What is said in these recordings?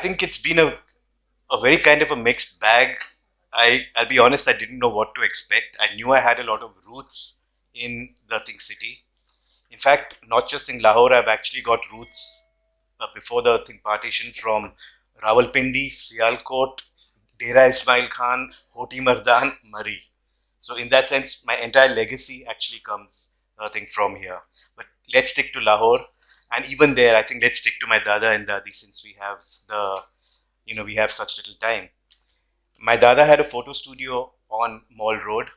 think it's been a very kind of a mixed bag. I'll be honest, I didn't know what to expect. I knew I had a lot of roots in the city. In fact, not just in Lahore, I've actually got roots before the partition from Rawalpindi, Sialkot, Dera Ismail Khan, Hoti Mardan, Murree. So in that sense, my entire legacy actually comes, from here. But let's stick to Lahore. And even there, I think let's stick to my Dada and Dadi since we have such little time. My Dada had a photo studio on Mall Road.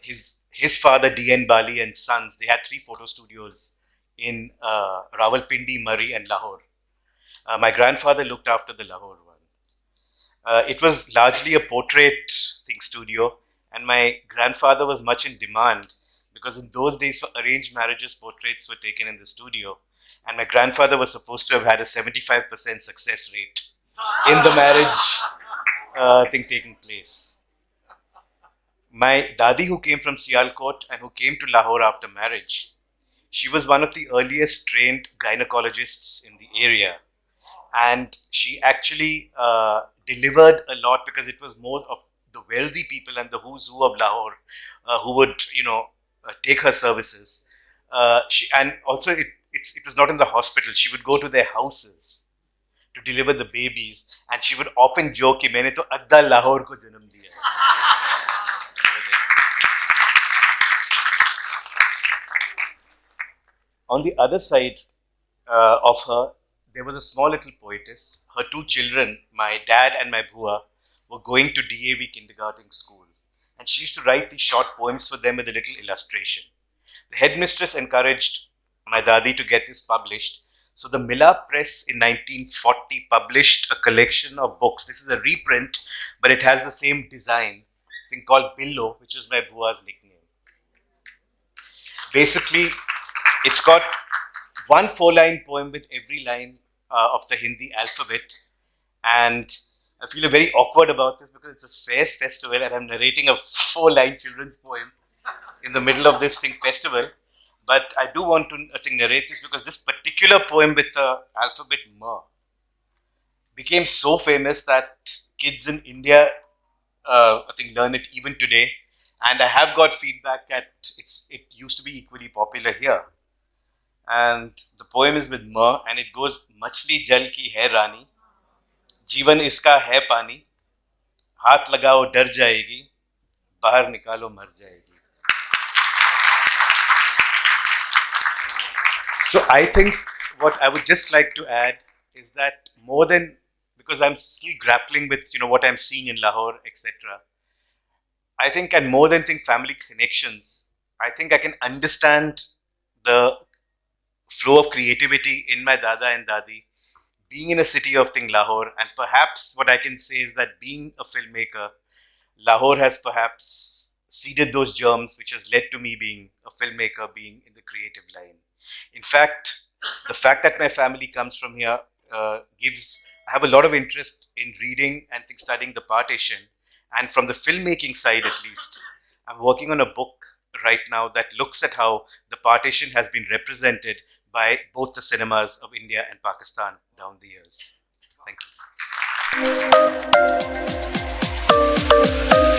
His father, D.N. Bali and sons, they had 3 photo studios in Rawalpindi, Murree and Lahore. My grandfather looked after the Lahore one. It was largely a portrait studio, and my grandfather was much in demand because in those days for arranged marriages, portraits were taken in the studio, and my grandfather was supposed to have had a 75% success rate in the marriage taking place. My Dadi, who came from Sialkot and who came to Lahore after marriage, she was one of the earliest trained gynecologists in the area. And she actually delivered a lot because it was more of the wealthy people and the who's who of Lahore who would, take her services. And also it was not in the hospital. She would go to their houses to deliver the babies, and she would often joke कि मैंने तो अद्धा लाहौर को जन्म दिया. On the other side of her, there was a small little poetess. Her 2 children, my dad and my bhua, were going to DAV kindergarten school. And she used to write these short poems for them with a little illustration. The headmistress encouraged my Dadi to get this published. So the Milap Press in 1940 published a collection of books. This is a reprint, but it has the same design, thing called Billo, which is my bhua's nickname. Basically, it's got 1 4-line poem with every line of the Hindi alphabet, and I feel very awkward about this because it's a Faiz festival and I'm narrating a 4-line children's poem in the middle of this festival. But I do want to narrate this because this particular poem with the alphabet M became so famous that kids in India, learn it even today. And I have got feedback that it used to be equally popular here. And the poem is with M, and it goes, Machli jal ki hai rani, जीवन इसका है पानी, हाथ लगाओ डर जाएगी, बाहर निकालो मर जाएगी. So I think what I would just like to add is that more than, because I'm still grappling with what I'm seeing in Lahore, etc. I think, and more than family connections, I think I can understand the flow of creativity in my Dada and Dadi being in a city of Lahore, and perhaps what I can say is that being a filmmaker, Lahore has perhaps seeded those germs which has led to me being a filmmaker, being in the creative line. In fact, the fact that my family comes from here I have a lot of interest in reading and studying the partition, and from the filmmaking side at least, I'm working on a book right now that looks at how the partition has been represented by both the cinemas of India and Pakistan down the years. Thank you.